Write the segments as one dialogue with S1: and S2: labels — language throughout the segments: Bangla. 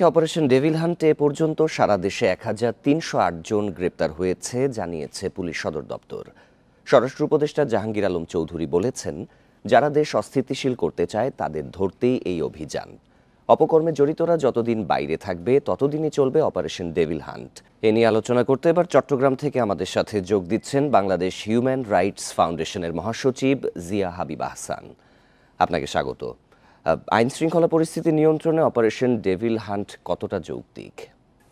S1: অপারেশন ডেভিল হান্টে এ পর্যন্ত সারা দেশে ১৩০৮ জন গ্রেপ্তার হয়েছে জানিয়েছে পুলিশ সদর দপ্তর। স্বরাষ্ট্র উপদেষ্টা জাহাঙ্গীর আলম চৌধুরী বলেছেন, যারা দেশ অস্থিতিশীল করতে চায় তাদের ধরতেই এই অভিযান। অপকর্মে জড়িতরা যতদিন বাইরে থাকবে ততদিনই চলবে অপারেশন ডেভিল হান্ট। এ নিয়ে আলোচনা করতে এবার চট্টগ্রাম থেকে আমাদের সাথে যোগ দিচ্ছেন বাংলাদেশ হিউম্যান রাইটস ফাউন্ডেশনের মহাসচিব জিয়া হাবিব আহসান। আপনাকে স্বাগত। আইন শৃঙ্খলা পরিস্থিতি নিয়ন্ত্রণে অপারেশন ডেভিল হান্ট কতটা যৌক্তিক?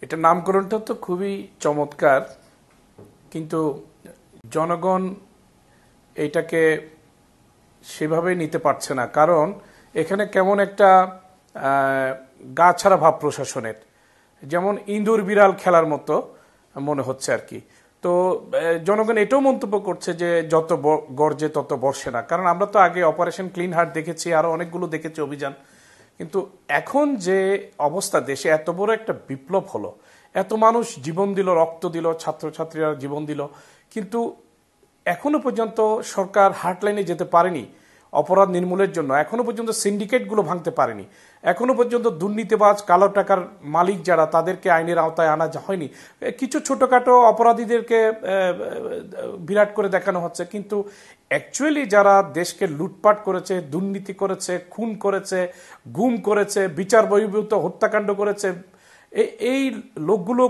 S2: এটা নামকরণটা তো খুবই চমৎকার, কিন্তু জনগণ এটাকে সেভাবে নিতে পারছে না। কারণ এখানে কেমন একটা গা ছাড়া ভাব প্রশাসনের, যেমন ইঁদুর বিড়াল খেলার মতো মনে হচ্ছে আর কি। তো জনগণ এটাও মন্তব্য করছে যে যত গর্জে তত বর্ষে না। কারণ আমরা তো আগে অপারেশন ক্লিন হার্ট দেখেছি, আরো অনেকগুলো দেখেছি অভিযান। কিন্তু এখন যে অবস্থা, দেশে এত বড় একটা বিপ্লব হলো, এত মানুষ জীবন দিল, রক্ত দিল, ছাত্রছাত্রীরা জীবন দিল, কিন্তু এখনো পর্যন্ত সরকার হার্টলাইনে যেতে পারেনি অপরাধ নির্মূলের জন্য। এখনো পর্যন্ত সিন্ডিকেটগুলো ভাঙতে পারেনি। এখনো পর্যন্ত দুর্নীতিবাজ, কালো টাকার মালিক যারা, তাদেরকে আইনের আওতায় আনা হয়নি। কিছু ছোটখাটো অপরাধীদেরকে বিরাট করে দেখানো হচ্ছে, কিন্তু অ্যাকচুয়ালি যারা দেশকে লুটপাট করেছে, দুর্নীতি করেছে, খুন করেছে, গুম করেছে, বিচার বহির্ভূত হত্যাকাণ্ড করেছে, এই লোকগুলো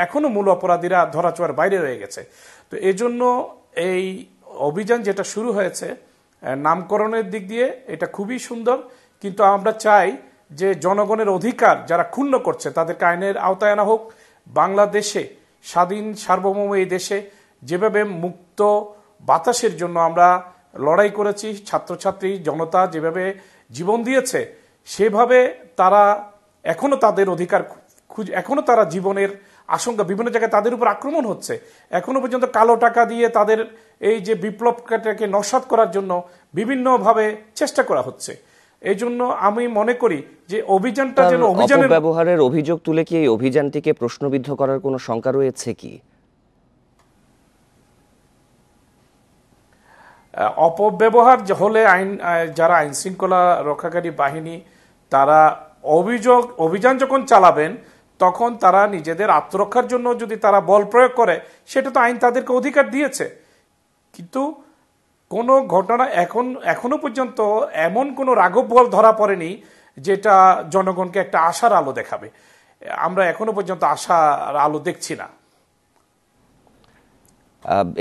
S2: এখনো মূল অপরাধীরা ধরাছোঁয়ার বাইরে রয়ে গেছে। তো এই জন্য এই অভিযান যেটা শুরু হয়েছে নামকরণের দিক দিয়ে এটা খুবই সুন্দর, কিন্তু আমরা চাই যে জনগণের অধিকার যারা ক্ষুণ্ণ করছে তাদেরকে আইনের আওতায় আনা হোক। বাংলাদেশে স্বাধীন সার্বভৌম এই দেশে যেভাবে মুক্ত বাতাসের জন্য আমরা লড়াই করেছি, ছাত্রছাত্রী জনতা যেভাবে জীবন দিয়েছে, সেভাবে তারা এখনো তাদের অধিকার এখনো তারা জীবনের আশঙ্কা, বিভিন্ন জায়গায় তাদের উপর আক্রমণ হচ্ছে। এখনো পর্যন্ত কালো টাকা দিয়ে তাদের এই যে বিপ্লবটাকে নস্যাৎ করার জন্য বিভিন্নভাবে চেষ্টা করা হচ্ছে। এই জন্য আমি মনে করি যে অভিযানটা যেন
S1: ব্যবহারের অভিযোগ তুলে কি এই অভিযানটিকে প্রশ্নবিদ্ধ করার কোনো শঙ্কা রয়েছে কি?
S2: অপব্যবহার হলে যারা আইন শৃঙ্খলা রক্ষাকারী বাহিনী তারা অভিযান যখন চালাবেন তখন তারা নিজেদের আত্মরক্ষার জন্য যদি তারা বল প্রয়োগ করে, সেটা তো আইন তাদেরকে অধিকার দিয়েছে। কিন্তু কোনো ঘটনা এখনো পর্যন্ত এমন কোনো রাঘব বল ধরা পড়েনি যেটা জনগণকে একটা আশার আলো দেখাবে। আমরা এখনো পর্যন্ত আশার আলো দেখছি না।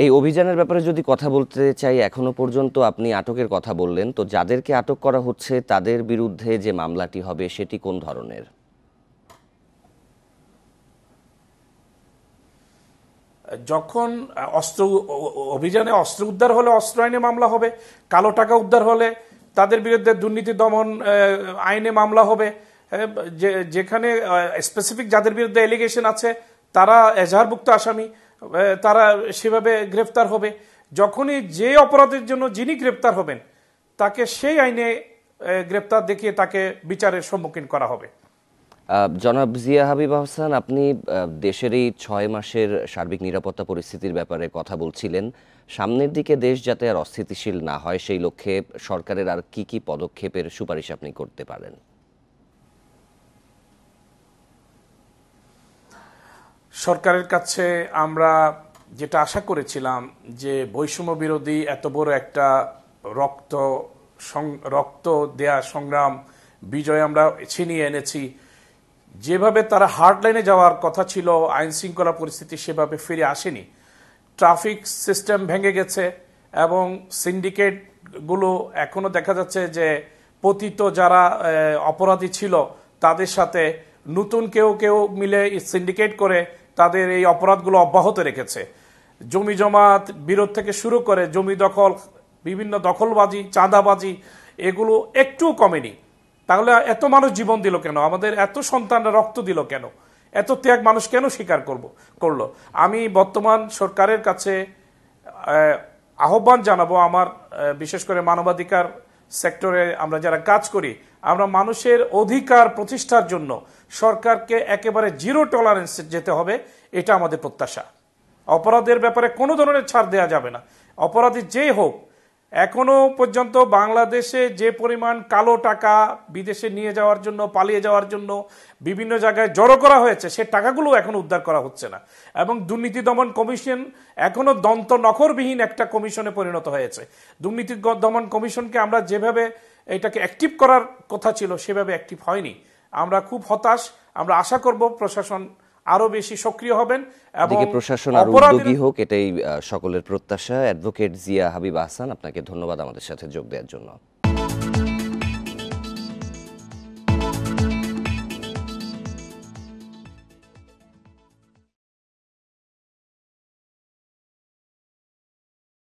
S1: এই অভিযানের ব্যাপারে যদি কথা বলতে চাই, এখনো পর্যন্ত আপনি আটকের কথা বললেন, তো যাদেরকে আটক করা হচ্ছে তাদের বিরুদ্ধে যে মামলাটি হবে সেটি কোন ধরনের?
S2: যখন অভিযানে অস্ত্র উদ্ধার হলে অস্ত্র আইনে মামলা হবে, কালো টাকা উদ্ধার হলে তাদের বিরুদ্ধে দুর্নীতি দমন আইনে মামলা হবে। যেখানে স্পেসিফিক যাদের বিরুদ্ধে এলিগেশন আছে তারা এজাহারভুক্ত আসামি, তারা সেভাবে গ্রেফতার হবে। যখনই যে অপরাধের জন্য যিনি গ্রেফতার হবেন তাকে সেই আইনে গ্রেফতার দেখিয়ে তাকে বিচারের সম্মুখীন করা হবে।
S1: জনাব জিয়া হাবিব আহসান, আপনি দেশের এই 6 মাসের সার্বিক নিরাপত্তা পরিস্থিতির ব্যাপারে কথা বলছিলেন। সামনের দিকে দেশ যাতে আর অস্থিতিশীল না হয় সেই লক্ষ্যে সরকারের আর কি কি পদক্ষেপের সুপারিশ আপনি করতে পারেন?
S2: সরকারের কাছে আমরা যেটা আশা করেছিলাম যে বৈষম্য বিরোধী এত বড় একটা রক্ত দেয়া সংগ্রাম বিজয় আমরা ছিনিয়ে এনেছি, যেভাবে তারা হার্ডলাইনে যাওয়ার কথা ছিল আইন শৃঙ্খলা পরিস্থিতি সেভাবে ফিরে আসেনি। ট্রাফিক সিস্টেম ভেঙে গেছে এবং সিন্ডিকেটগুলো এখনো দেখা যাচ্ছে যে পতিত যারা অপরাধী ছিল তাদের সাথে নতুন কেউ মিলে সিন্ডিকেট করে তাদের এই অপরাধগুলো অব্যাহত রেখেছে। জমি জমাত বিরোধ থেকে শুরু করে জমি দখল, বিভিন্ন দখলবাজি, চাঁদাবাজি, এগুলো একটুও কমেনি। তাহলে এত মানুষ জীবন দিল কেন? আমাদের এত সন্তানরা রক্ত দিল কেন? এত ত্যাগ মানুষ কেন স্বীকার করলো? আমি বর্তমান সরকারের কাছে আহ্বান জানাবো, আমার বিশেষ করে মানবাধিকার সেক্টরে আমরা যারা কাজ করি, আমরা মানুষের অধিকার প্রতিষ্ঠার জন্য সরকারকে একেবারে জিরো টলারেন্স যেতে হবে, এটা আমাদের প্রত্যাশা। অপরাধের ব্যাপারে কোনো ধরনের ছাড় দেওয়া যাবে না। অপরাধী যে হোক, এখনো পর্যন্ত বাংলাদেশে যে পরিমাণ কালো টাকা বিদেশে নিয়ে যাওয়ার জন্য, পালিয়ে যাওয়ার জন্য বিভিন্ন জায়গায় জড়ো করা হয়েছে, সে টাকাগুলো এখনো উদ্ধার করা হচ্ছে না। এবং দুর্নীতি দমন কমিশন এখনো দন্ত নখরবিহীন একটা কমিশনে পরিণত হয়েছে। দুর্নীতি দমন কমিশনকে আমরা যেভাবে এটাকে অ্যাক্টিভ করার কথা ছিল সেভাবে অ্যাক্টিভ হয়নি। আমরা খুব হতাশ। আমরা আশা করব প্রশাসন আরো বেশি সক্রিয় হবেন এবং
S1: প্রশাসন আরো উদ্যোগী হোক, এটাই সকলের প্রত্যাশা। অ্যাডভোকেট জিয়া হাবিব আহসান, আপনাকে ধন্যবাদ আমাদের সাথে যোগ দেওয়ার জন্য।